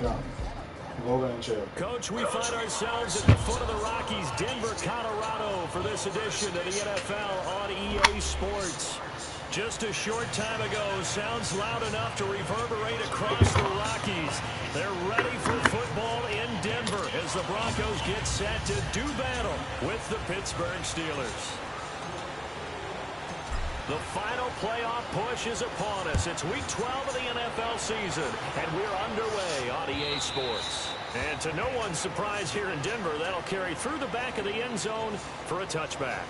Yeah. Logan and Chair. Coach, we find ourselves at the foot of the Rockies, Denver, Colorado, for this edition of the NFL on EA Sports. Just a short time ago, sounds loud enough to reverberate across the Rockies. They're ready for football in Denver as the Broncos get set to do battle with the Pittsburgh Steelers. The final playoff push is upon us. It's week 12 of the NFL season, and we're underway on EA Sports. And to no one's surprise here in Denver, that'll carry through the back of the end zone for a touchback.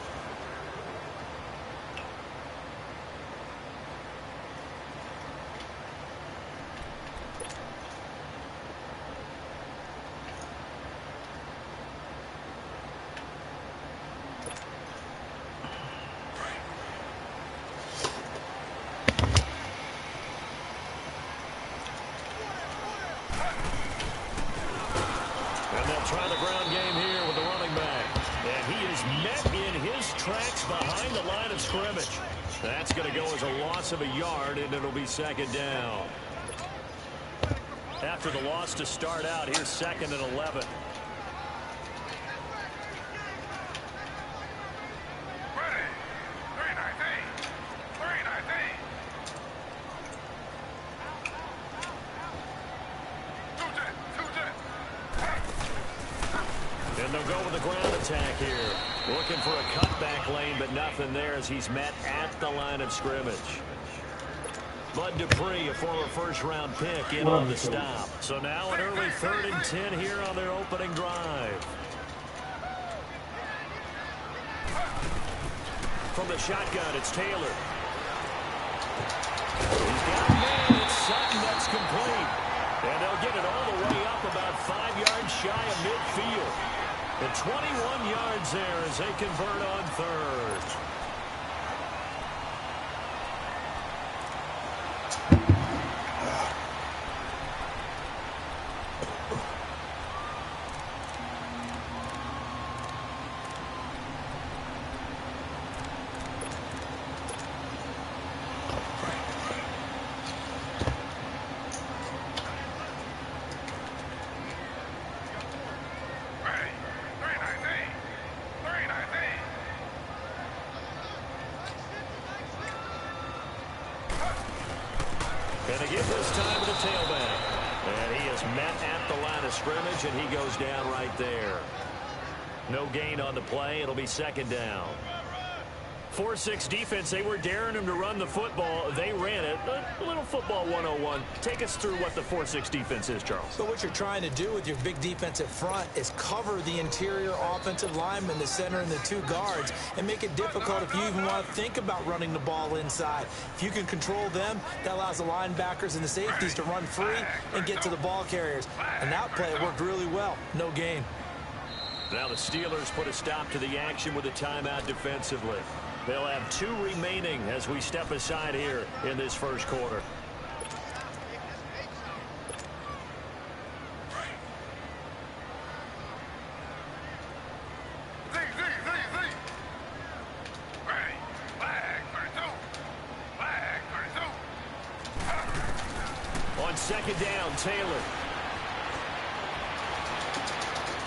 Try the ground game here with the running back. And he is met in his tracks behind the line of scrimmage. That's going to go as a loss of a yard, and it'll be second down. After the loss to start out, here's 2nd and 11. And they'll go with the ground attack here. Looking for a cutback lane, but nothing there as he's met at the line of scrimmage. Bud Dupree, a former first-round pick, in on the stop. So now an early 3rd and 10 here on their opening drive. From the shotgun, it's Taylor. He's got a man. It's Sutton that's complete. And they'll get it all the way up about 5 yards shy of midfield. And 21 yards there as they convert on 3rd. And they give this time to the tailback. And he is met at the line of scrimmage, and he goes down right there. No gain on the play. It'll be second down. 4-6 defense, they were daring him to run the football. They ran it. A little football 101. Take us through what the 4-6 defense is, Charles. So what you're trying to do with your big defensive front is cover the interior offensive lineman, the center, and the 2 guards, and make it difficult if you even want to think about running the ball inside. If you can control them, that allows the linebackers and the safeties to run free and get to the ball carriers. And that play worked really well. No gain. Now the Steelers put a stop to the action with a timeout defensively. They'll have 2 remaining as we step aside here in this first quarter. On second down, Taylor.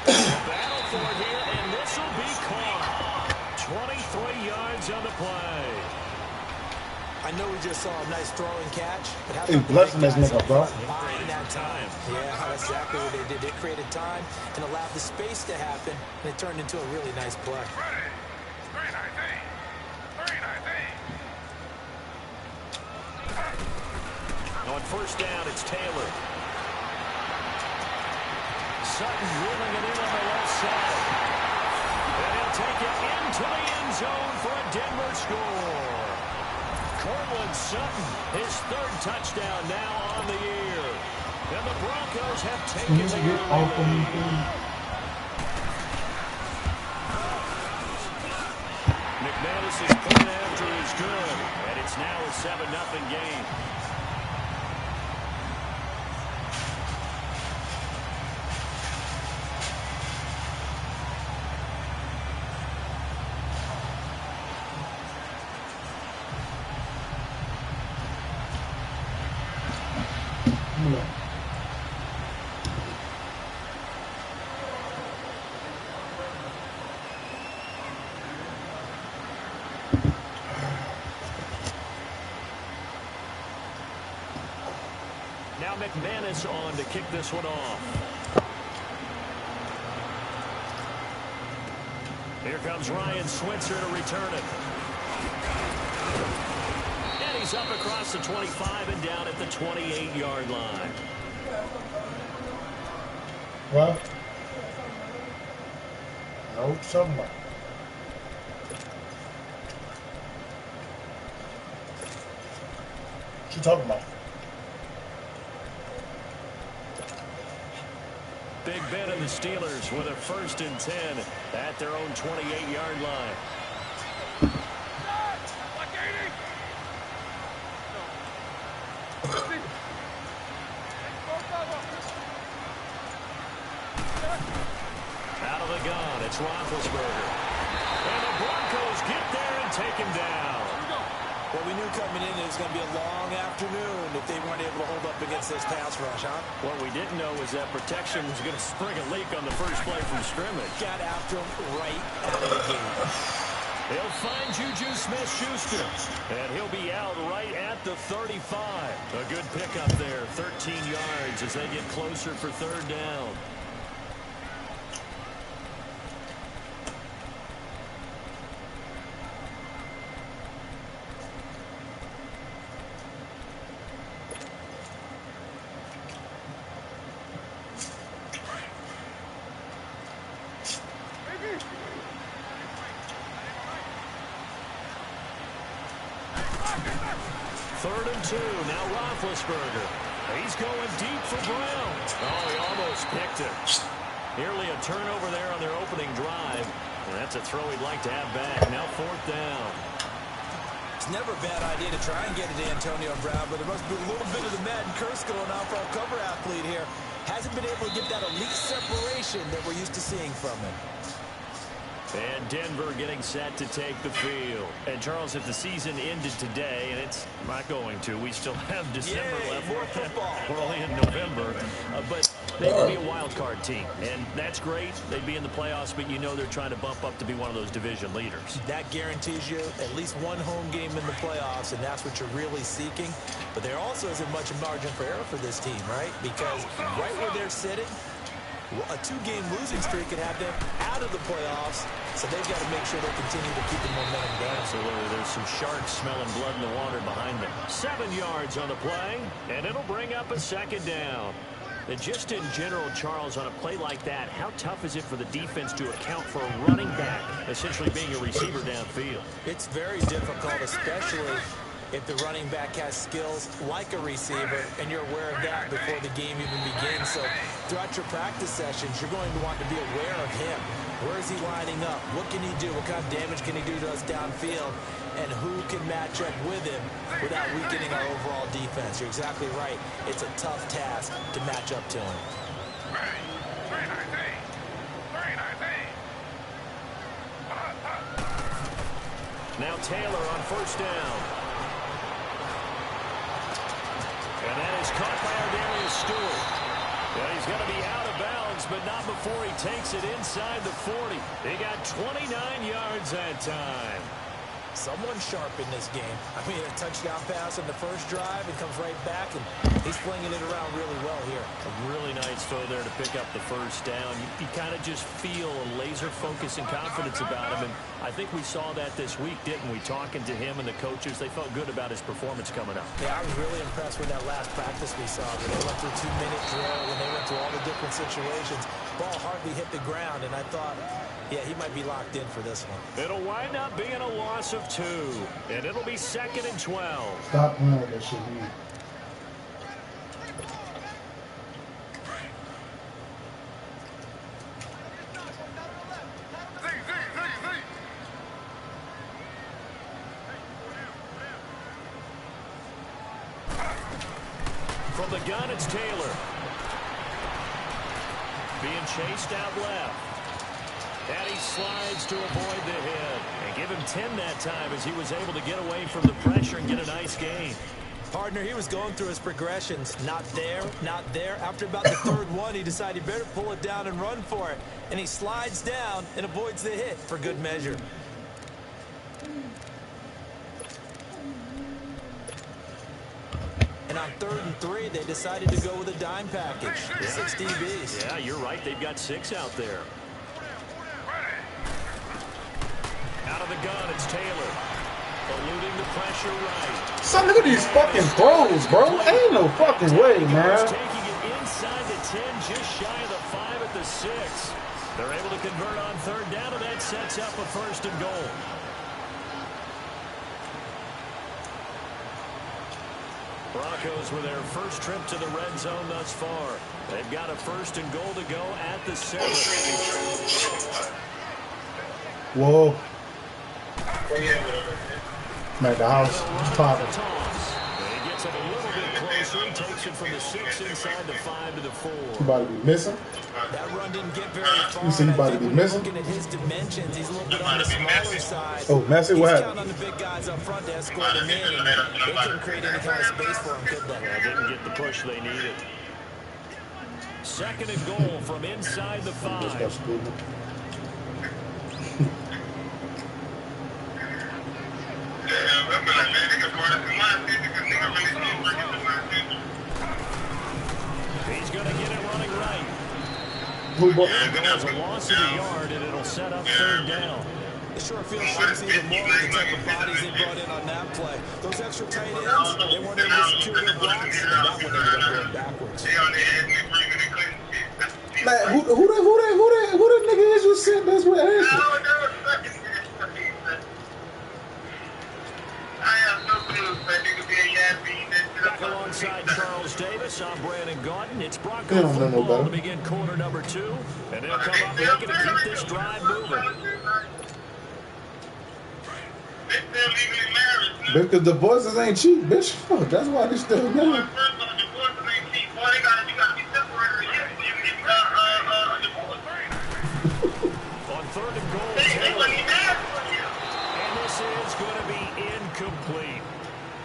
Battle for it here, and this will be caught. 23 yards on the play. I know we just saw a nice throwing catch, but how Hey, blessing this nigga, bro. buying that time? Yeah, that's exactly what they did. They created time and allowed the space to happen, and it turned into a really nice play. On first down, it's Taylor. Sutton wheeling it in on the left side. And he'll take it into the end zone for a Denver score. Cortland Sutton, his 3rd touchdown now on the year. And the Broncos have taken the lead. McManus's point after is good. And it's now a 7-0 game. McManus on to kick this one off. Here comes Ryan Switzer to return it. And he's up across the 25 and down at the 28-yard line. Well, no somebody. What you talking about? Big Ben and the Steelers with a 1st and 10 at their own 28-yard line. Out of the gun, it's Roethlisberger. And the Broncos get there and take him down. Well, we knew coming in it was going to be a long afternoon if they weren't able to hold up against this pass rush, huh? What we didn't know was that protection was going to spring a leak on the first play from scrimmage. Got after him right out of the gate. He'll find Juju Smith-Schuster, and he'll be out right at the 35. A good pickup there, 13 yards as they get closer for 3rd down. Third and 2. Now Roethlisberger. He's going deep for Brown. Oh, he almost picked it. Nearly a turnover there on their opening drive. And that's a throw he'd like to have back. Now 4th down. It's never a bad idea to try and get it to Antonio Brown, but there must be a little bit of the Madden curse going on for our cover athlete here. Hasn't been able to get that elite separation that we're used to seeing from him. And Denver getting set to take the field. And, Charles, if the season ended today, and it's not going to, we still have December left. More football. We're only in November. But they would be a wild card team. And that's great. They'd be in the playoffs, but you know they're trying to bump up to be one of those division leaders. That guarantees you at least one home game in the playoffs, and that's what you're really seeking. But there also isn't much of margin for error for this team, right? Because right where they're sitting, a 2-game losing streak could have them out of the playoffs, so they've got to make sure they continue to keep the momentum going. Absolutely. There's some sharks smelling blood in the water behind them. 7 yards on the play, and it'll bring up a 2nd down. And just in general, Charles, on a play like that, how tough is it for the defense to account for a running back essentially being a receiver downfield? It's very difficult, especially if the running back has skills like a receiver, and you're aware of that before the game even begins. So throughout your practice sessions, you're going to want to be aware of him. Where is he lining up? What can he do? What kind of damage can he do to us downfield? And who can match up with him without weakening our overall defense? You're exactly right. It's a tough task to match up to him. Now Taylor on 1st down. And that is caught by Ardarius Stewart. Well, he's going to be out of bounds, but not before he takes it inside the 40. They got 29 yards that time. Someone sharp in this game. I mean, a touchdown pass on the first drive and comes right back, and he's flinging it around really well here. A really nice throw there to pick up the 1st down. You kind of just feel a laser focus and confidence about him, and I think we saw that this week, didn't we? Talking to him and the coaches, they felt good about his performance coming up. Yeah, I was really impressed with that last practice we saw. When they went through 2-minute drill, when they went through all the different situations, ball hardly hit the ground, and I thought, yeah, he might be locked in for this one. It'll wind up being a loss of 2, and it'll be 2nd and 12. Stop playing with that shit, man. From the gun, it's Taylor. Being chased out left. And he slides to avoid the hit. And give him 10 that time as he was able to get away from the pressure and get a nice gain. Partner, he was going through his progressions. Not there, not there. After about the 3rd one, he decided he better pull it down and run for it. And he slides down and avoids the hit for good measure. And on 3rd and 3, they decided to go with a dime package. 6 DBs. Yeah, you're right. They've got 6 out there. Out of the gun, it's Taylor. Eluding the pressure right. Son, look at these fucking throws, bro. Ain't no fucking way, man. Taking it inside the 10, just shy of the 5 at the 6. They're able to convert on 3rd down, and that sets up a 1st and goal. Broncos with their first trip to the red zone thus far. They've got a 1st and goal to go at the 7. Whoa. I'm at the house. Popping. He gets it a little bit closer. He takes it from the 6 inside the 5 to the 4. You about to be missing? That run didn't get very far. You see, you about to be missing? Looking at his dimensions, he's a little bit on the smaller side. Oh, Messi, what happened? He's counting on the big guys up front to escort him in, and they couldn't create any kind of space for him, could they? They didn't get the push they needed. 2nd and goal from inside the 5. He's going to get it running right. There goes a loss of the yard, and it'll set up 3rd down. The short field shows even more with the type of bodies they brought in on that play. Those extra tight ends, they weren't able to secure their blocks, and that one ended up going backwards. Man, who that nigga is you sitting that's with Ashley? Back alongside Charles Davis, I'm Brandon Gaudin. It's Bronco football to begin quarter number 2, and they'll come up looking to keep this drive moving. Because the voices ain't cheap, bitch. Fuck, that's why they still married. On 3rd and goal, Taylor. And this is going to be incomplete.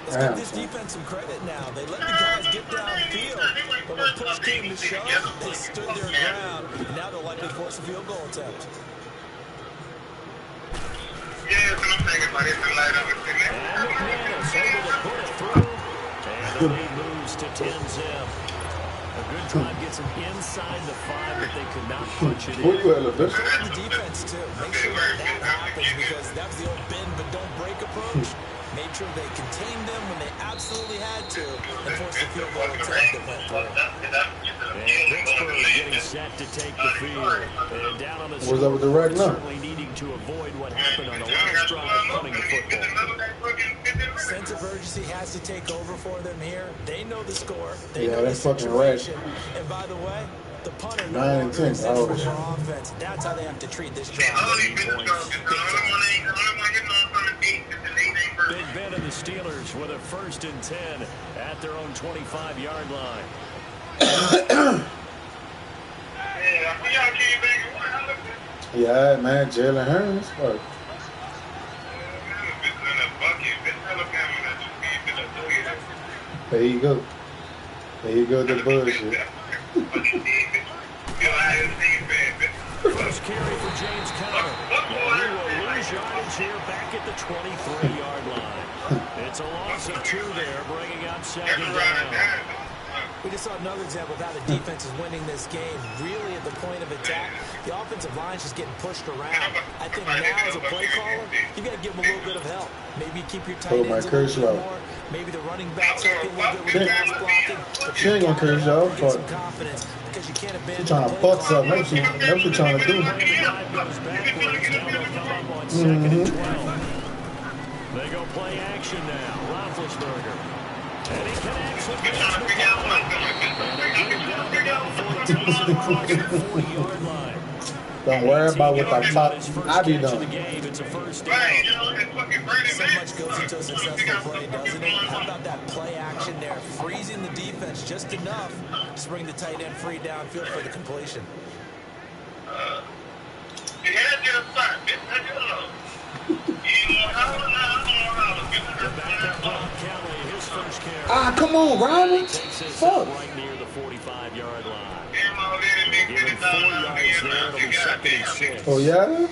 Let's give this defense some credit now. They let the guys get downfield, but when push came to shove, they stood their ground, and now they'll likely force a field goal attempt. And McManus able to put it through, and the lead moves to 10-zip. A good drive gets them inside the 5, but they could not punch it in. Where you at, little bitch? The defense, too. Make sure that happens, because that was the old bend but don't break approach. Made sure they contained them when they absolutely had to, and forced the field goal attempt that went through. And Pittsburgh getting set to take the field. And down on the What's up with the right now? certainly needing to avoid what happened on the last drive, punting the football. Sense of urgency has to take over for them here. They know the score. They Yeah, know the that's fucking right. situation. And by the way, the punter no 9 and longer 10. exists for Oh. their offense. That's how they have to treat this drive. Big Ben and the Steelers with a 1st and 10 at their own 25-yard line. Yeah, man, Jalen Hurts. Fuck. There you go. There you go, the bullshit. First carry for James Conner. And he will lose yardage here back at the 23-yard line. It's a loss of 2 there, bringing up 2nd down. We just saw another example of how the defense is winning this game. Really at the point of attack, the offensive line's just getting pushed around. I think now as a play caller, you got to give them a little bit of help. Maybe keep your tight ends a little bit more. Maybe the running backs help you a little bit with pass blocking. She ain't gonna curse y'all. Get some confidence because you can't abandon She trying to fuck something. That's what she trying to do. Drive goes backwards. Now they'll come up on 2nd and 12. They go play action now. Roethlisberger. And he connects with Mitch McConnell. And they get him down to about 14 across the 40-yard line. Don't worry about what I thought I be doing. It's a 1st down. So much goes into a successful play, doesn't it? How about that play action there? Freezing the defense just enough to bring the tight end free downfield for the completion. Ah, come on, Rollins. Fuck. Right near the 45-yard line. Give him 4 yards there. It'll be 2nd and 6. Oh, yeah?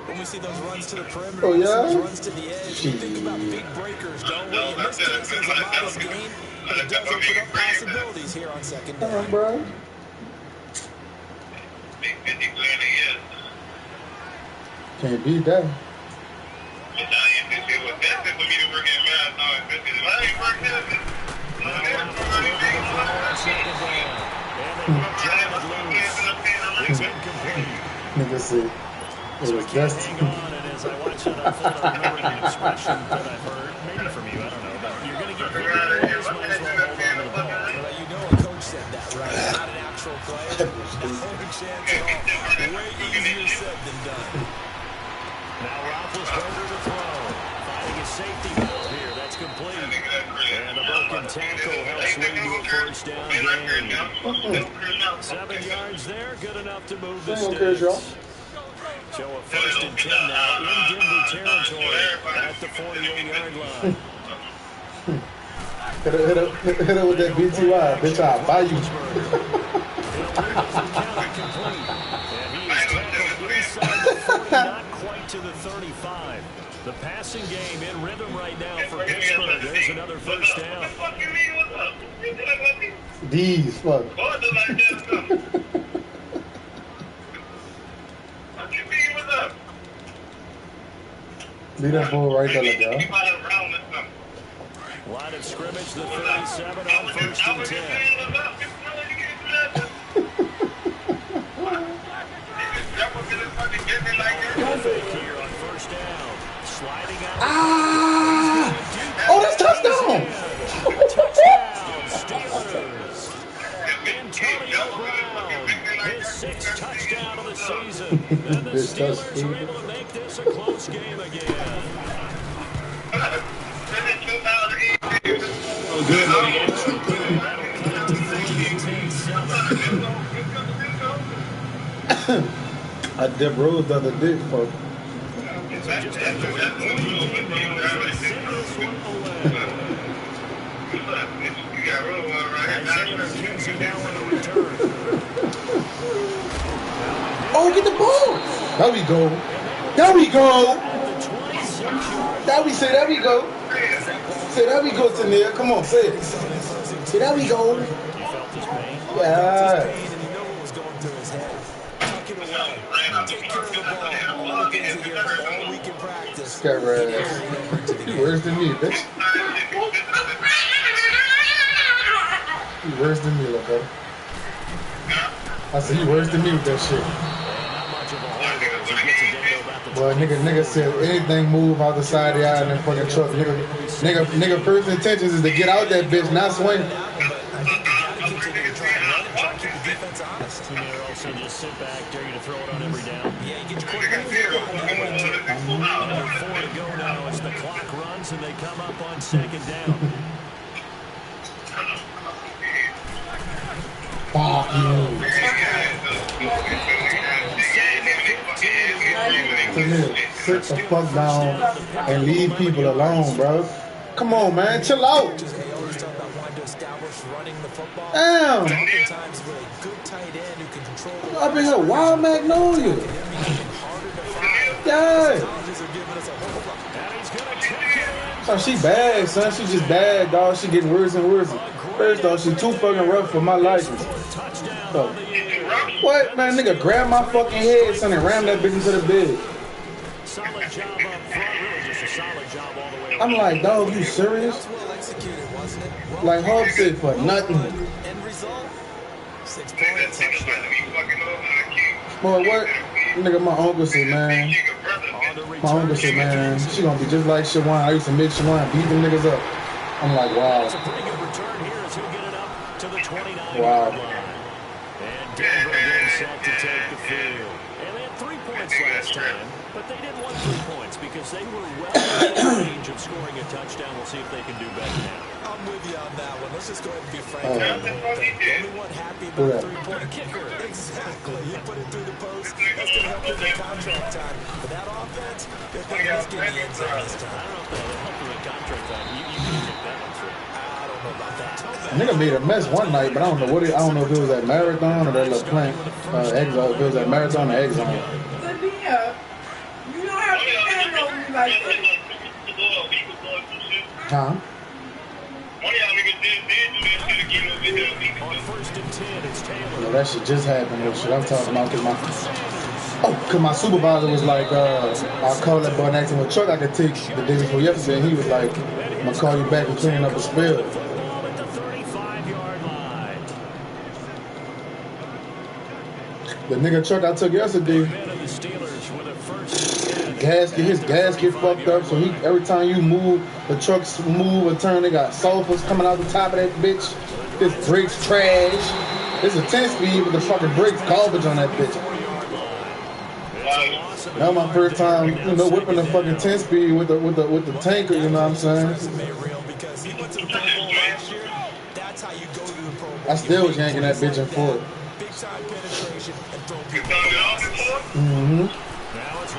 When we see those runs to the perimeter, Oh, yeah? those runs to the edge, we think about big breakers, don't we? In this case, it was a modest gain, But it does open up possibilities here on second down. Come on, bro. Can't beat that. Nigga said, it was just. Hang on, and as I watch it unfold, I remember an expression that I've heard, maybe from you, I don't know, but you're going to get hit with it, might as well hold on to the ball. Well, you know a coach said that, right? Not an actual player. No chance at all. Way easier said than done. Now Roethlisberger to throw. Finding his safety valve here. That's complete. And the broken tackle helps lead to a first down gain. 7 yards there. Good enough to move the sticks. So a 1st and 10 now in Denver territory at the 48-yard line. Hit it with that BTY. Bitch, I'll buy you. And he is tackled inside the 40, not quite to the 35. The passing game in rhythm right now for Pittsburgh. There's another first down. These, fuck. Leave that bull right there, girl. Line of scrimmage, the 37 on 1st and 10. Fake here on 1st down. Sliding out. Ah! Oh, that's touchdown! Touchdown, Steelers. Antonio Brown, his 6th touchdown of the season. And the Steelers are able to make this a close game again. Oh, good. I did Rose the other day, folks. Oh, get the ball! There we go. There we go. There we say, there we go. Say, there we go, Tania. Come on, say it. Say, there we go. Yeah. Got right. You worse than me, bitch. You worse than me, look, brother. I said, you worse than me with that shit. Boy, nigga said anything move out the side of the eye in that fucking truck. Nigga, first intentions is to get out that bitch, not swing. So just sit back, dare you to throw it on every down. Yeah, you get your quarterback here. Under 4 to go now as the clock runs and they come up on 2nd down. Fuck you. Sit the fuck down and leave people alone, bro. Come on, man, chill out. Damn. Up in here, Wild Magnolia. Yeah. So she bad, son. She just bad, dog. She getting worse and worse. First off, she too fucking rough for my liking. So, what, man? Nigga, grab my fucking head, son, and ram that bitch into the bed. Solid job up front, really just a solid job all the way. I'm like, dog, you serious? Like Hub said, for nothing. End result, 6 points. Boy, what? Nigga, my uncle said, man. My uncle said, man, she gonna be just like Shawan. I used to make Shawan beat them niggas up. I'm like, wow. It's a pretty good return here as he'll get it up to the 29-yard Wow. line. And Denver getting set to take the field. And they had 3 points last time, but they didn't want 3 points because they were well in the range of scoring a touchdown. We'll see if they can do better now. I'm with you on that one. Let's just go ahead and be frank. The only one happy about a 3-point kicker. Exactly. You put it through the post. That's going to help in the contract time. But that offense, they're going to just get the end zone this time. I don't know if that'll help in the contract time. You can take that one through. I don't know about that. Nigga made a mess one night, but I don't know what I don't know if it was at Marathon or that little plant, Exile. If it was at Marathon or Exile. Lydia, you don't have to stand over me like that. Huh? One of y'all niggas did On 1st and 10, it's Taylor. No, that shit just happened. What shit I'm talking about? Cause my supervisor was like, I'll call that boy acting with truck I could take the day before yesterday. And he was like, I'm gonna call you back and clean up a spill. At the 35-yard line. The nigga truck I took yesterday, his gasket fucked up. So every time you move, the trucks move or turn, they got sulfurs coming out the top of that bitch. This brakes trash. It's a 10-speed with the fucking brakes garbage on that bitch. That was my first time, whipping the fucking 10-speed with the tanker. You know what I'm saying? I still was yanking that bitch in forward. Mm-hmm. Now it's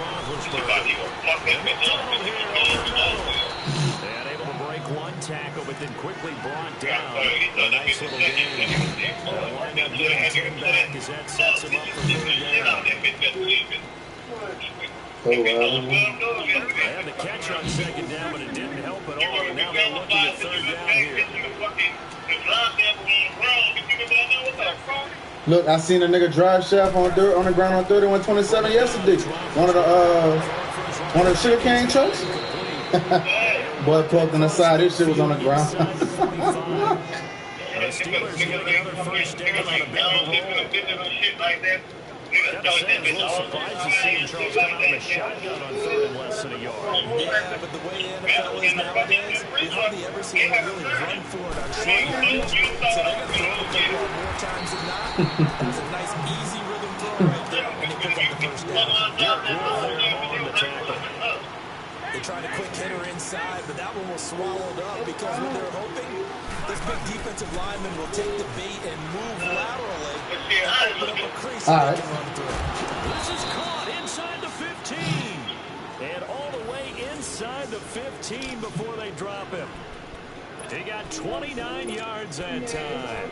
and able to break one tackle, but then quickly brought down. A nice little game. Wind up getting 10 back as that sets him up for 3rd down. They had the catch on 2nd down, but it didn't help at all. And now they're looking at 3rd down here. Look, I seen a nigga drive shaft on the ground on 3127 yesterday. One of the sugar cane trucks. Boy plugged on the side. This shit was on the ground. The Steelers get another 1st down on a bit of a roll. Gotta say, I was a little surprised to see him Charles come out with a shotgun on 3rd and less than a yard. Yeah, but the way the NFL is nowadays, we hardly ever see him really run for it on short yardage. So they're going to throw the football more times than not. That's a nice, easy rhythm throw right there, and he picks up the 1st down. On the tackle. They tried a quick hitter inside, but that one was swallowed up because what they're hoping, this big defensive lineman will take the bait and move laterally and open up a crease so they can run through. This is caught inside the 15. And all the way inside the 15 before they drop him. He got 29 yards that time.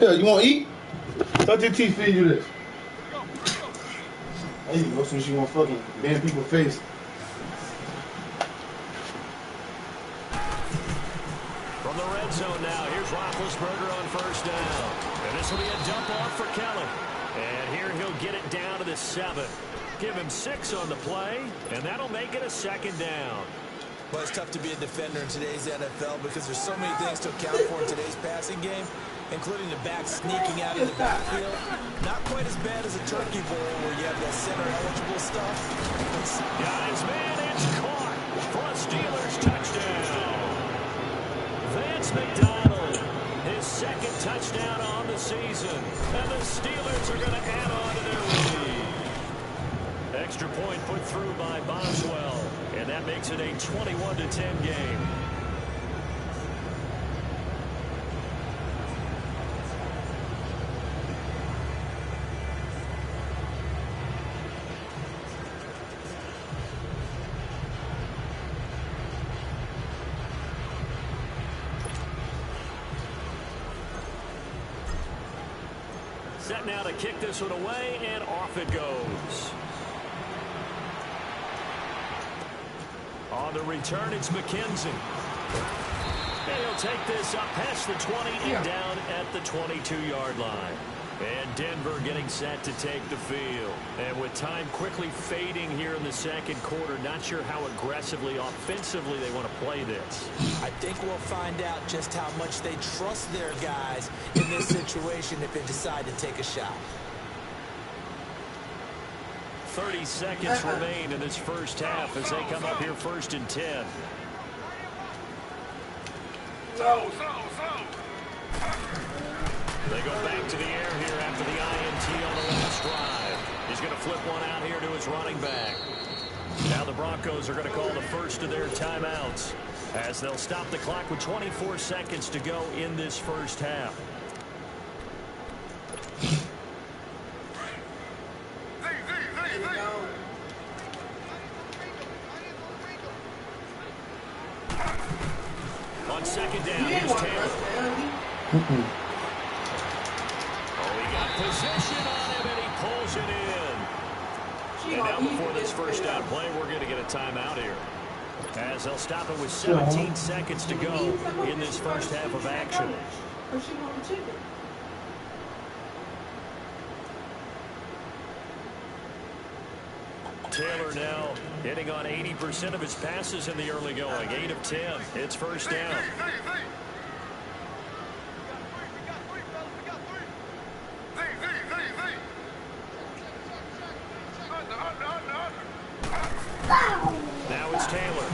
Hell, you want to eat? Let your teeth feed you this. There you go, since you want fucking bend people's face. From the red zone now, here's Roethlisberger on 1st down. And this will be a dump off for Kelly. And here he'll get it down to the 7. Give him 6 on the play, and that'll make it a 2nd down. Well, it's tough to be a defender in today's NFL because there's so many things to account for in today's passing game, including the back sneaking out of the backfield. Not quite as bad as a turkey bowl where you have that center-eligible stuff. Got his man, it's caught for a Steelers touchdown. Vance McDonald, his 2nd touchdown on the season. And the Steelers are going to add on to their lead. Extra point put through by Boswell. And that makes it a 21-10 game. Set now to kick this one away, and off it goes. On the return, it's McKenzie. And he'll take this up past the 20 and down at the 22-yard line. And Denver getting set to take the field. And with time quickly fading here in the 2nd quarter, not sure how aggressively, offensively they want to play this. I think we'll find out just how much they trust their guys in this situation if they decide to take a shot. 30 seconds remain in this 1st half as they come up here 1st and 10. They go back to the air here after the INT on the last drive. He's going to flip one out here to his running back. Now the Broncos are going to call the first of their timeouts as they'll stop the clock with 24 seconds to go in this 1st half. On 2nd down, here's Taylor. Oh, he got position on him, and he pulls it in. And now before this first down play, we're going to get a timeout here. As they'll stop it with 17 seconds to go in this first half of action. Taylor now hitting on 80% of his passes in the early going. 8 of 10. It's first down. Now it's Taylor.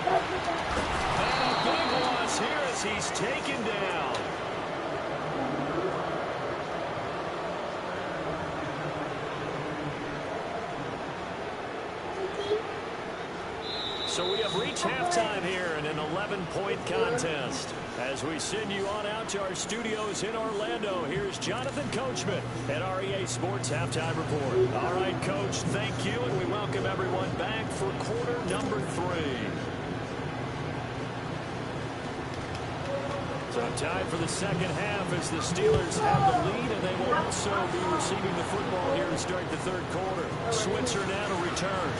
And a big loss here as he's taken down. So we have reached halftime here in an 11-point contest. As we send you on out to our studios in Orlando, here's Jonathan Coachman at REA Sports Halftime Report. All right, Coach, thank you, and we welcome everyone back for quarter number 3. So time for the second half as the Steelers have the lead, and they will also be receiving the football here to start the third quarter. Switzer now to return.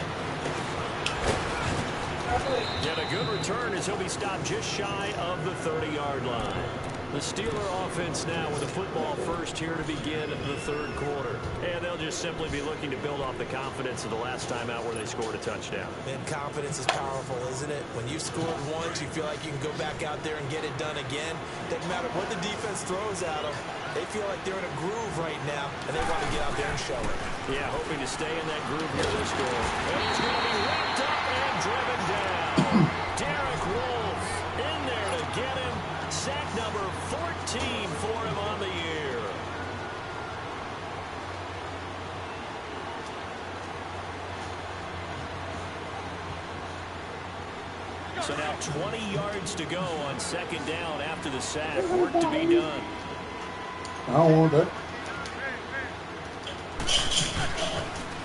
Get a good return as he'll be stopped just shy of the 30-yard line. The Steeler offense now with the football first here to begin the third quarter. And they'll just simply be looking to build off the confidence of the last time out where they scored a touchdown. Man, confidence is powerful, isn't it? When you scored once, you feel like you can go back out there and get it done again. Doesn't matter what the defense throws at them. They feel like they're in a groove right now, and they want to get out there and show it. Yeah, hoping to stay in that groove here this goal. And he's going to be wrapped up and driven down. Derek Wolfe in there to get him. Sack number 14 for him on the year. So now 20 yards to go on second down after the sack. Work to be done. I don't want that.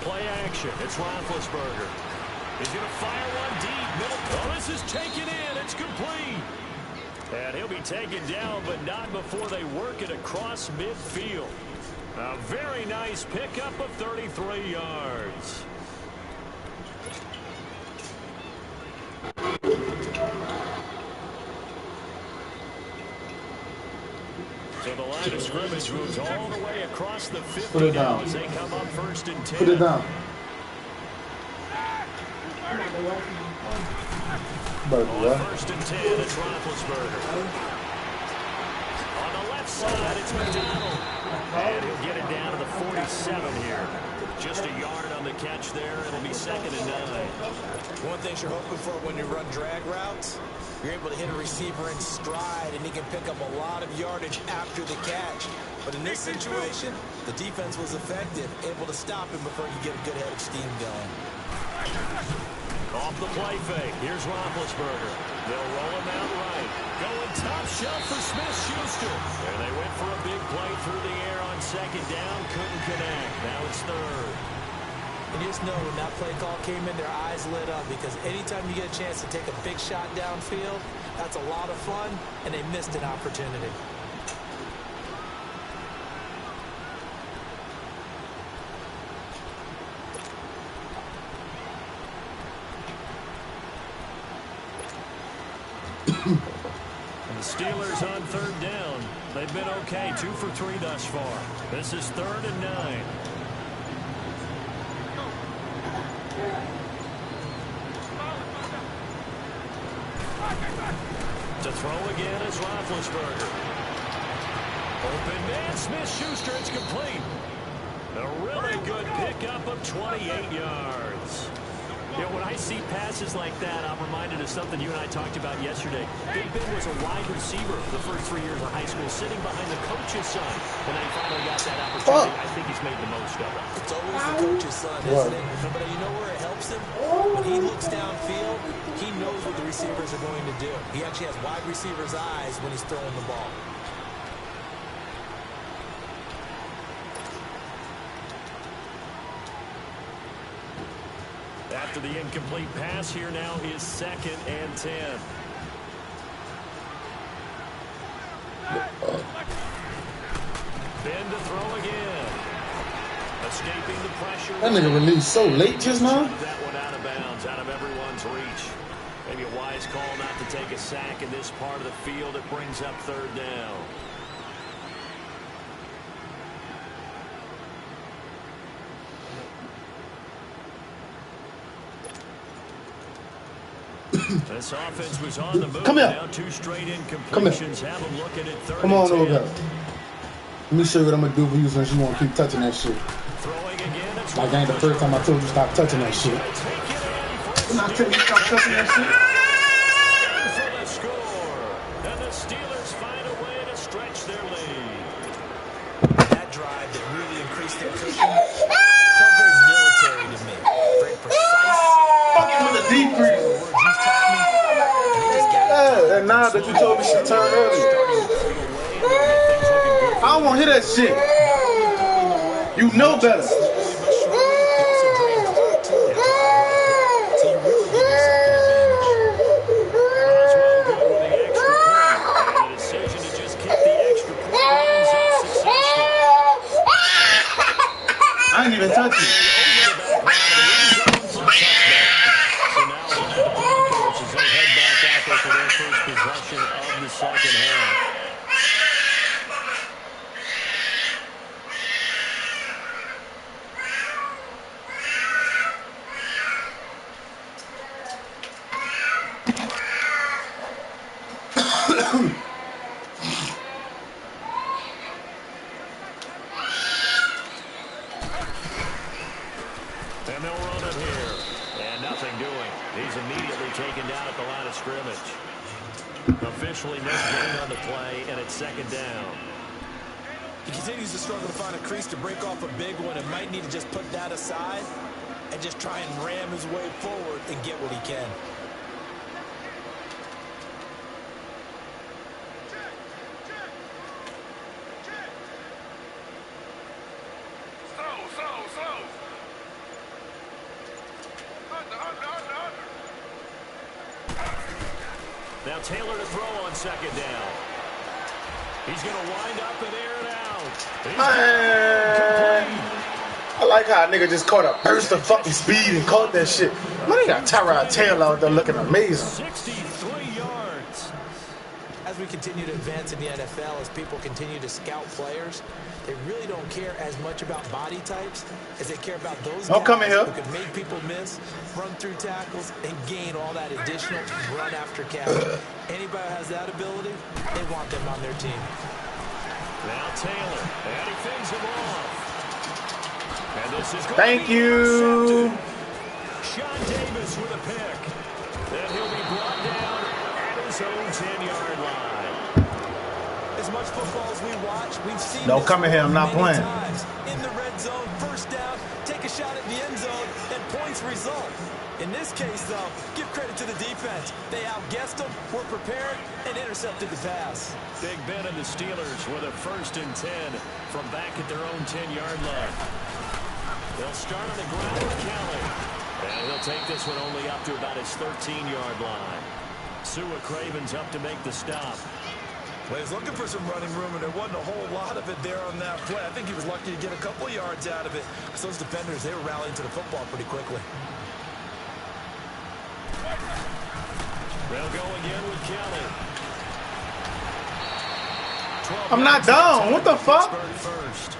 Play action. It's Roethlisberger. He's going to fire one deep. Middle. Oh, this is taken in. It's complete. And he'll be taken down, but not before they work it across midfield. A very nice pickup of 33 yards. So the line of scrimmage moves all the way across the 50 now as they come up first and 10. Put it down. On first and 10, it's Roethlisberger. On the left side, it's McDonald. And he'll get it down to the 47 here. Just a yard on the catch there. It'll be second and 9. One thing you're hoping for when you run drag routes, you're able to hit a receiver in stride, and he can pick up a lot of yardage after the catch. But in this situation, the defense was effective, able to stop him before he could get a good head of steam going. Off the play fake. Here's Roethlisberger. They'll roll him out right. Going top shelf for Smith-Schuster. And they went for a big play through the air on second down. Couldn't connect. Now it's third. And you just know when that play call came in, their eyes lit up, because anytime you get a chance to take a big shot downfield, that's a lot of fun, and they missed an opportunity. And the Steelers on third down. They've been okay, 2 for 3 thus far. This is third and 9. To throw again is Roethlisberger. Open man, Smith-Schuster, it's complete. A really good pickup of 28 yards. You know, when I see passes like that, I'm reminded of something you and I talked about yesterday. Big Ben was a wide receiver for the first 3 years of high school, sitting behind the coach's son. When he finally got that opportunity, I think he's made the most of it. It's always the coach's son, isn't it? But you know where it helps him? When he looks downfield, he knows what the receivers are going to do. He actually has wide receivers' eyes when he's throwing the ball. After the incomplete pass, here now is second and 10. Ben to throw again. Escaping the pressure. That nigga released so late just now. That one out of bounds, out of everyone's reach. Maybe a wise call not to take a sack in this part of the field. It brings up third down. This offense was on the move. Come here. Now 2 straight incompletions. Have them looking at third. Come on over. Let me show you what I'm gonna do for you since you want to keep touching that shit. Like ain't the first time I told you stop touching that shit. I'm not telling you stop touching that shit. For the score. And the Steelers find a way to stretch their lead. That drive that really increased their cushion felt very military to me. Very precise. Fucking with the deep freeze. And now that you told me she turned early. I don't want to hear that shit. You know better. I ain't even touch it. For their first possession of the second half. And they'll run it here. And nothing doing. He's immediately taken down at the line of scrimmage. Officially no gain on the play, and it's second down. He continues to struggle to find a crease to break off a big one and might need to just put that aside and just try and ram his way forward and get what he can. Now Taylor to throw on second down. He's going to wind up and air it out. Man, I like how a nigga just caught a burst of fucking speed and caught that shit. Man, they got Tyrod Taylor out there looking amazing. 63 yards. As we continue to advance in the NFL, as people continue to scout players, they really don't care as much about body types as they care about those guys who can make people miss, run through tackles, and gain all that additional run after catch. Anybody who has that ability, they want them on their team. Now Taylor, and he fends him off. And this is Thank you. Sean Davis with a pick. Then he'll be brought down at his own 10-yard line. As much football as we watch, we've seen Don't come in here, I'm not playing. Times. In the red zone, first down, take a shot at the end zone, and points result. In this case, though, give credit to the defense. They outguessed them, were prepared, and intercepted the pass. Big Ben and the Steelers with a 1st and 10 from back at their own 10-yard line. They'll start on the ground with Kelly. And he'll take this one only up to about his 13-yard line. Sua Craven's up to make the stop. Well, he's looking for some running room, and there wasn't a whole lot of it there on that play. I think he was lucky to get a couple of yards out of it, because those defenders, they were rallying to the football pretty quickly. They'll go again with Kelly. I'm not down. What the fuck? First.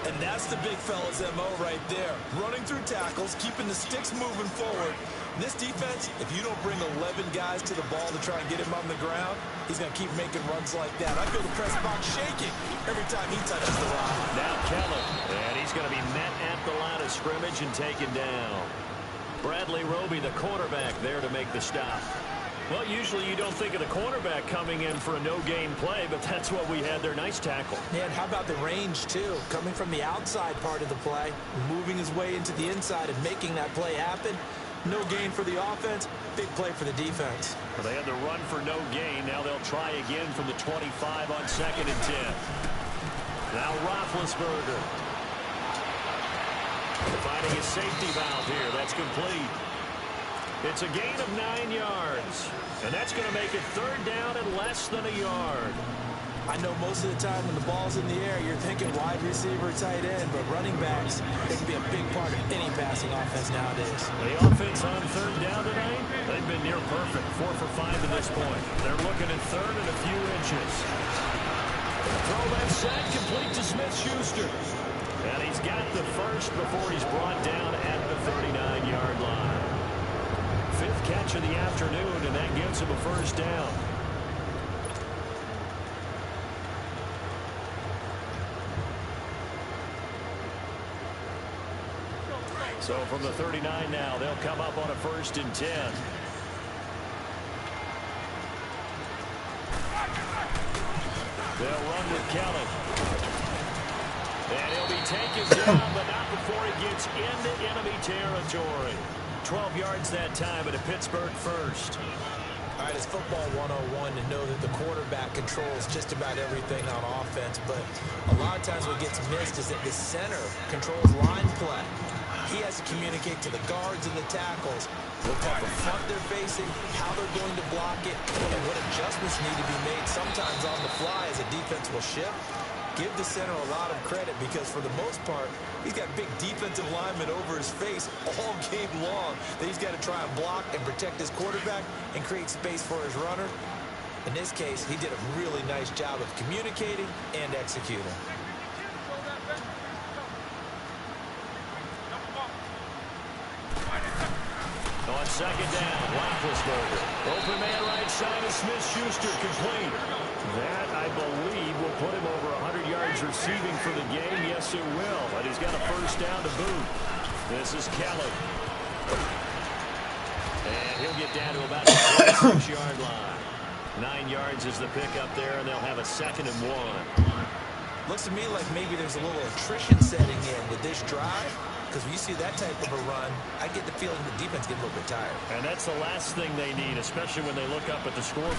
And that's the big fella's MO right there. Running through tackles, keeping the sticks moving forward. This defense, if you don't bring 11 guys to the ball to try and get him on the ground, he's going to keep making runs like that. I feel the press box shaking every time he touches the line. Now Kelly, and he's going to be met at the line of scrimmage and taken down. Bradley Roby, the quarterback, there to make the stop. Well, usually you don't think of the cornerback coming in for a no-gain play, but that's what we had there. Nice tackle. And how about the range, too? Coming from the outside part of the play, moving his way into the inside and making that play happen. No gain for the offense, big play for the defense. Well, they had the run for no gain. Now they'll try again from the 25 on 2nd and 10. Now Roethlisberger. Finding his safety valve here. That's complete. It's a gain of 9 yards. And that's going to make it 3rd down and less than a yard. I know most of the time when the ball's in the air, you're thinking wide receiver, tight end, but running backs, they can be a big part of any passing offense nowadays. The offense on third down tonight, they've been near perfect, 4 for 5 to this point. They're looking at third and a few inches. Throw that set, complete to Smith-Schuster. And he's got the first before he's brought down at the 39-yard line. 5th catch of the afternoon, and that gives him a first down. So from the 39 now, they'll come up on a 1st and 10. They'll run with Kelly. And he'll be taken down, but not before he gets into enemy territory. 12 yards that time at a Pittsburgh first. All right, it's football 101 to know that the quarterback controls just about everything on offense, but a lot of times what gets missed is that the center controls line play. He has to communicate to the guards and the tackles what type of front they're facing, how they're going to block it, and what adjustments need to be made sometimes on the fly as a defense will shift. Give the center a lot of credit because for the most part, he's got big defensive linemen over his face all game long that he's got to try and block and protect his quarterback and create space for his runner. In this case, he did a really nice job of communicating and executing. On second down, Roethlisberger. Open man right side of Smith-Schuster, complete. That, I believe, will put him over 100 yards receiving for the game. Yes, it will. But he's got a first down to boot. This is Kelly. And he'll get down to about the 26-yard line. 9 yards is the pickup there, and they'll have a 2nd and 1. Looks to me like maybe there's a little attrition setting in with this drive. Because when you see that type of a run, I get the feeling the defense gets a little bit tired. And that's the last thing they need, especially when they look up at the scoreboard.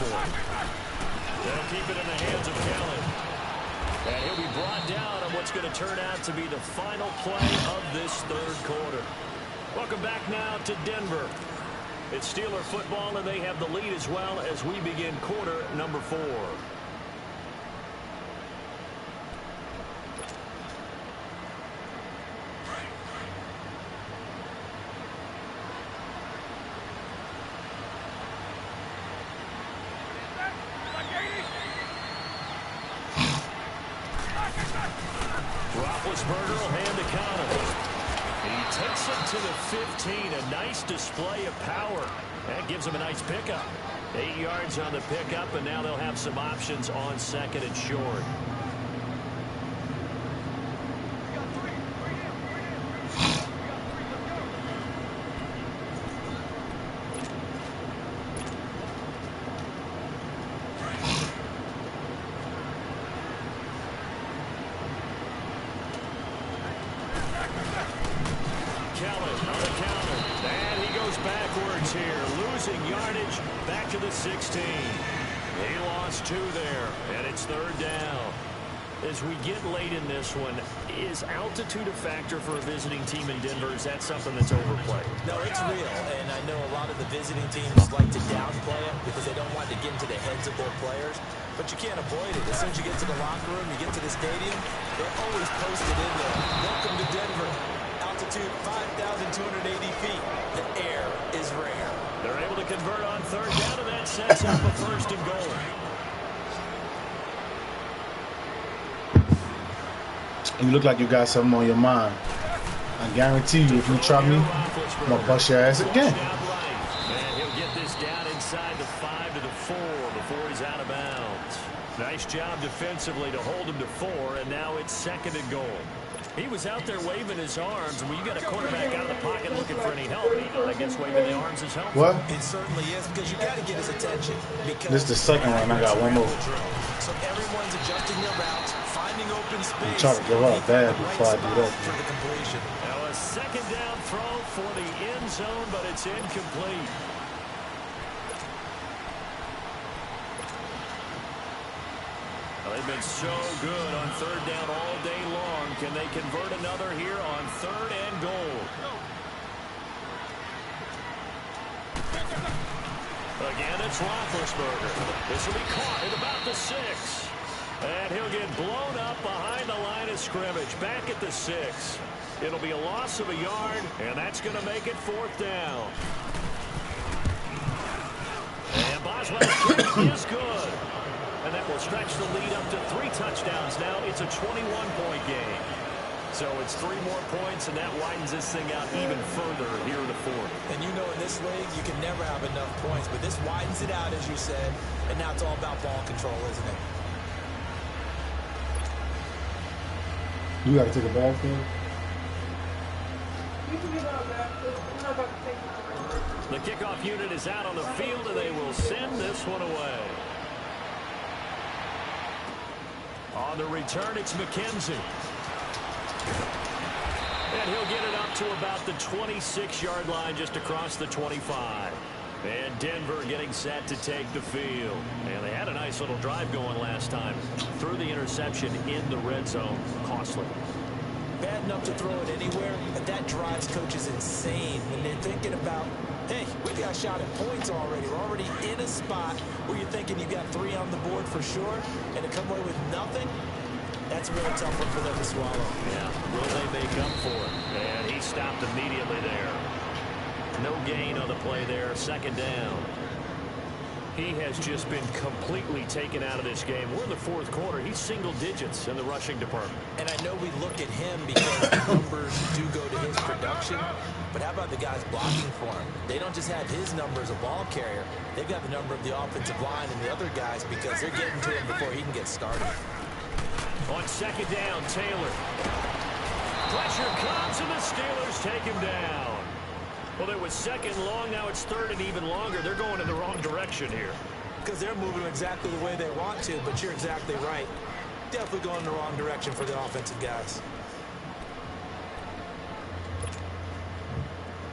They'll keep it in the hands of Kelly. And he'll be brought down on what's going to turn out to be the final play of this 3rd quarter. Welcome back now to Denver. It's Steeler football, and they have the lead as well as we begin quarter number 4. Roethlisberger will hand the counter. He takes it to the 15. A nice display of power. That gives him a nice pickup. 8 yards on the pickup, and now they'll have some options on 2nd and short. Yardage back to the 16. He lost 2 there, and it's 3rd down. As we get late in this one, is altitude a factor for a visiting team in Denver? Is that something that's overplayed? No, it's real, and I know a lot of the visiting teams like to downplay it because they don't want to get into the heads of their players, but you can't avoid it. As soon as you get to the locker room, you get to the stadium, they're always posted in there. Welcome to Denver. Altitude 5,280 feet. The air is rare. They're able to convert on 3rd down, and that sets up a 1st and goal. You look like you got something on your mind. I guarantee you, if you try me, I'm going to bust your ass again. And he'll get this down inside the 5 to the 4 before he's out of bounds. Nice job defensively to hold him to 4, and now it's 2nd and goal. He was out there waving his arms, and when you got a quarterback out of the pocket looking for any help, I guess waving the arms is helpful. What? It certainly is, because you got to get his attention. This is the second one. I got one more. So everyone's adjusting their routes, finding open space. I'm trying to give up bad before I do that. For the completion. Now a 2nd down throw for the end zone, but it's incomplete. They've been so good on 3rd down all day long. Can they convert another here on 3rd and goal? Again, it's Roethlisberger. This will be caught at about the 6. And he'll get blown up behind the line of scrimmage, back at the 6. It'll be a loss of a yard, and that's going to make it 4th down. And Boswell's kick is good. And that will stretch the lead up to 3 touchdowns now. It's a 21-point game. So it's 3 more points, and that widens this thing out even further here in the 4th. And you know in this league, you can never have enough points, but this widens it out, as you said, and now it's all about ball control, isn't it? You got to take a bathroom? You can get out of that. I'm not about to take it. The kickoff unit is out on the field, and they will send this one away. On the return, it's McKenzie. And he'll get it up to about the 26-yard line, just across the 25. And Denver getting set to take the field. And they had a nice little drive going last time. Threw the interception in the red zone. Costly. Bad enough to throw it anywhere, but that drives coaches insane when they're thinking about, hey, we got a shot at points already. We're already in a spot where you're thinking you got 3 on the board for sure, and to come away with nothing, that's a real tough one for them to swallow. Yeah, will they make up for it? And he stopped immediately there. No gain on the play there, 2nd down. He has just been completely taken out of this game. We're in the 4th quarter. He's single digits in the rushing department. And I know we look at him because the numbers do go to his production, but how about the guys blocking for him? They don't just have his number as a ball carrier. They've got the number of the offensive line and the other guys because they're getting to him before he can get started. On 2nd down, Taylor. Pressure comes, and the Steelers take him down. Well, it was 2nd long. Now it's 3rd and even longer. They're going in the wrong direction here. Because they're moving exactly the way they want to, but you're exactly right. Definitely going in the wrong direction for the offensive guys.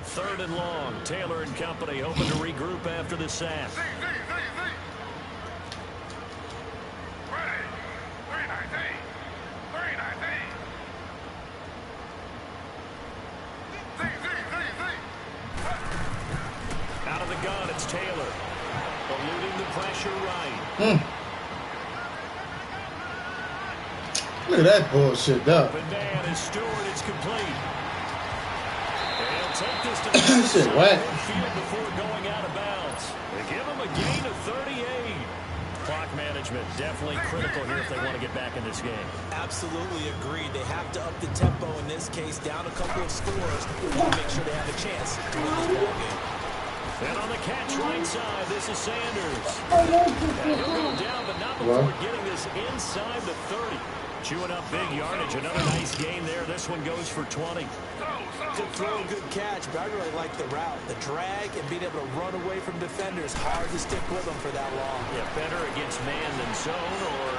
3rd and long. Taylor and company hoping to regroup after the sack. Out of the gun, it's Taylor. Eluding the pressure right. Look at that bullshit, though. Open man is Stewart. It's complete. And he'll take this to the Shit, what? field before going out of bounds. They give him a gain of 38. Clock management definitely critical here if they want to get back in this game. Absolutely agreed. They have to up the tempo in this case, down a couple of scores to make sure they have a chance to win this ball game. And on the catch right side, this is Sanders. And he'll go down, but not before getting this inside the 30. Chewing up big yardage. Another nice gain there. This one goes for 20. Good throw, good catch, but I really like the route. The drag and being able to run away from defenders. Hard to stick with them for that long. Yeah, better against man than zone, or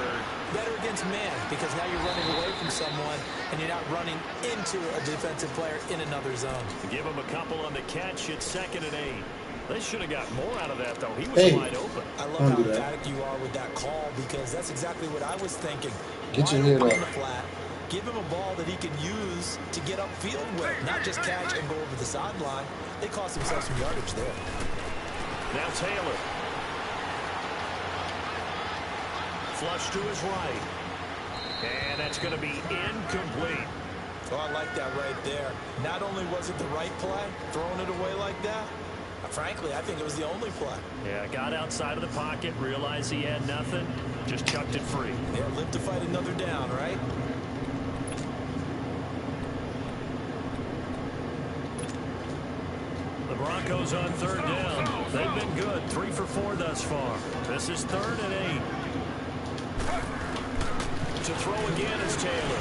better against man, because now you're running away from someone and you're not running into a defensive player in another zone. Give him a couple on the catch. It's 2nd and 8. They should have got more out of that, though. He was wide open. I love how emphatic you are with that call, because that's exactly what I was thinking. Get your head up. The flat. Give him a ball that he can use to get upfield with, not just catch and go over the sideline. They cost themselves some yardage there. Now Taylor. Flush to his right. And that's going to be incomplete. Oh, I like that right there. Not only was it the right play, throwing it away like that, frankly, I think it was the only play. Yeah, got outside of the pocket, realized he had nothing, just chucked it free. Yeah, live to fight another down, right? The Broncos on 3rd down. They've been good, 3 for 4 thus far. This is 3rd and 8. To throw again is Taylor.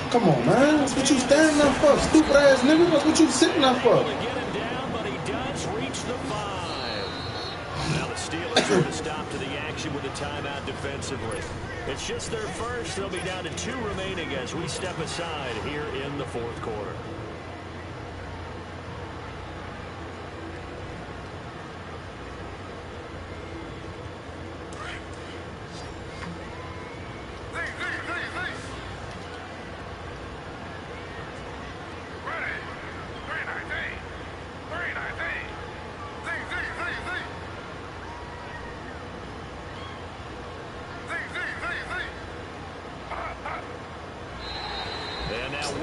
Come on, man. That's what you standing up for, stupid ass nigga. That's what you sitting up for. To get him down, but he does reach the 5. Now the Steelers are to stop to the action with a timeout defensively. It's just their first. They'll be down to 2 remaining as we step aside here in the 4th quarter.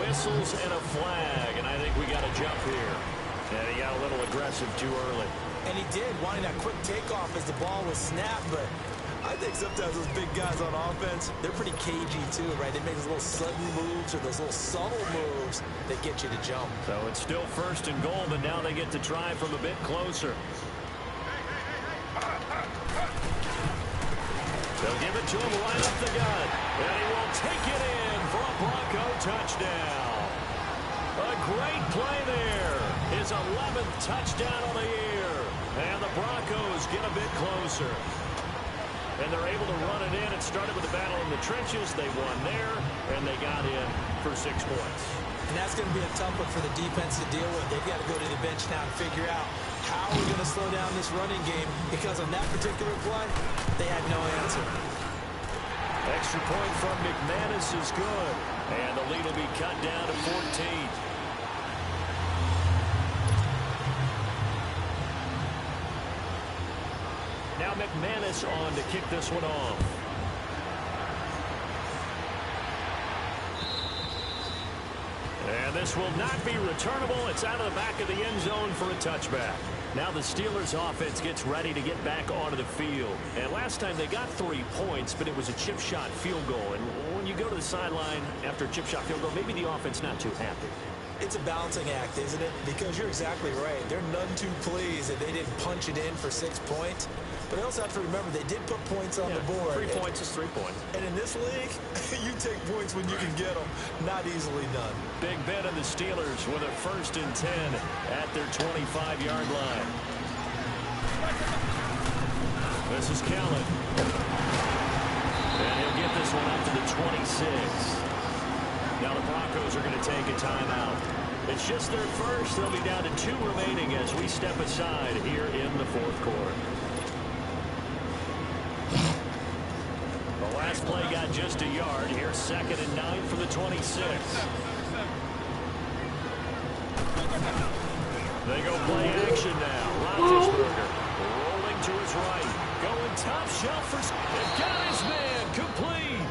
whistles and a flag, and I think we got a jump here. And he got a little aggressive too early. And he did, wanting that quick takeoff as the ball was snapped, but I think sometimes those big guys on offense, they're pretty cagey too, right? They make those little sudden moves or those little subtle moves that get you to jump. So it's still 1st and goal, but now they get to try from a bit closer. They'll give it to him right up the gut. And he will take it in for a Bronco touchdown. A great play there. His 11th touchdown on the year. And the Broncos get a bit closer. And they're able to run it in. It started with a battle in the trenches. They won there, and they got in for 6 points. And that's going to be a tough one for the defense to deal with. They've got to go to the bench now and figure out how we're going to slow down this running game, because on that particular play, they had no answer. Extra point from McManus is good. And the lead will be cut down to 14. Now McManus on to kick this one off. And this will not be returnable. It's out of the back of the end zone for a touchback. Now the Steelers offense gets ready to get back onto the field. And last time they got 3 points, but it was a chip shot field goal. And when you go to the sideline after a chip shot field goal, maybe the offense not too happy. It's a balancing act, isn't it? Because you're exactly right. They're none too pleased that they didn't punch it in for 6 points. But they also have to remember they did put points on the board. 3 points is 3 points. And in this league, you take points when you can get them. Not easily done. Big Ben and the Steelers with a 1st and 10 at their 25-yard line. This is Kellen. And he'll get this one up to the 26. Now the Broncos are going to take a timeout. It's just their first. They'll be down to 2 remaining as we step aside here in the 4th quarter. The last play got just a yard. Here's 2nd and 9 for the 26. They go play action now. Roethlisberger rolling to his right. Going top shelf for... They've got his man complete.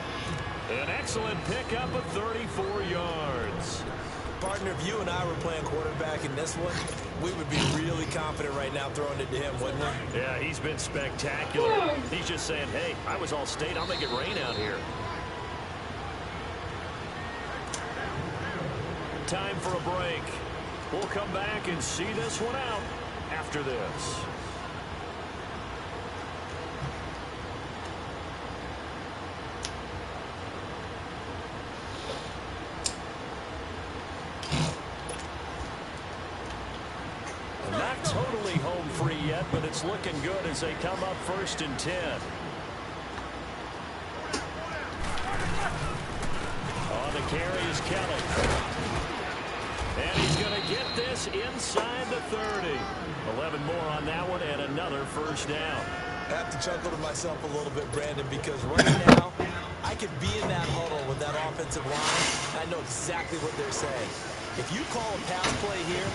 An excellent pickup of 34 yards. Partner, if you and I were playing quarterback in this one, we would be really confident right now throwing it to him, wouldn't we? Yeah, he's been spectacular. He's just saying, hey, I was all state. I'll make it rain out here. Time for a break. We'll come back and see this one out after this. Not totally home free yet, but it's looking good as they come up 1st and 10. On the carry is Kelly. And he's going to get this inside the 30. 11 more on that one and another 1st down. I have to chuckle to myself a little bit, Brandon, because right now I could be in that huddle with that offensive line, and I know exactly what they're saying. If you call a pass play here,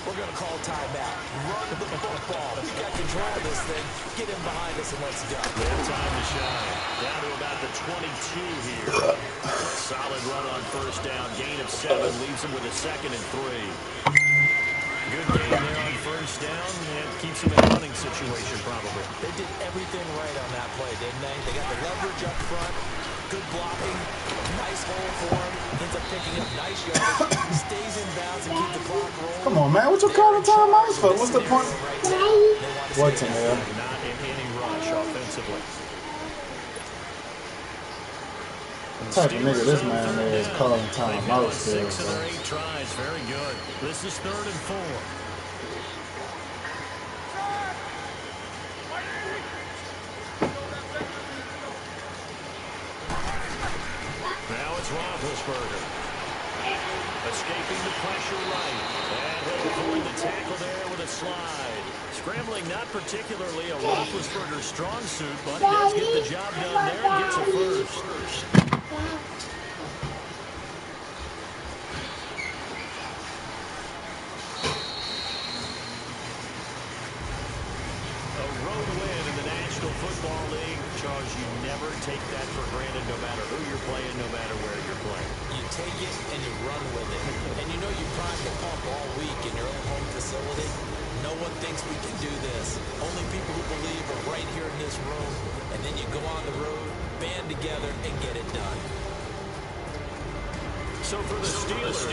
we're going to call timeout. Run the football. We got control of this thing. Get him behind us and let's go. They have time to shine. Down to about the 22 here. Solid run on 1st down. Gain of 7 leaves him with a 2nd and 3. Good game there on 1st down. And keeps him in a running situation probably. They did everything right on that play, didn't they? They got the leverage up front. Good blocking. Nice hole for him. Ends up picking up nice yardage. Stays in bounds and keep the clock rolling. Come on, man. What you calling timeouts for? What's the point? What's in there? Not in any rush offensively. What type of nigga this man is calling timeouts for? 6 of their 8 tries. Very good. This is 3rd and 4. Now it's Roethlisberger. Escaping the pressure right. And he'll avoid the tackle there with a slide. Scrambling not particularly a Roethlisberger strong suit, but he does get the job done there and gets a 1st. National Football League, Charles, you never take that for granted no matter who you're playing, no matter where you're playing. You take it and you run with it. And you know you prime the pump all week in your own home facility. No one thinks we can do this. Only people who believe are right here in this room. And then you go on the road, band together, and get it done. So for the Steelers,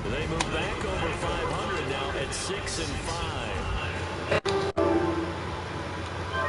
they move back over 500 now at 6-5.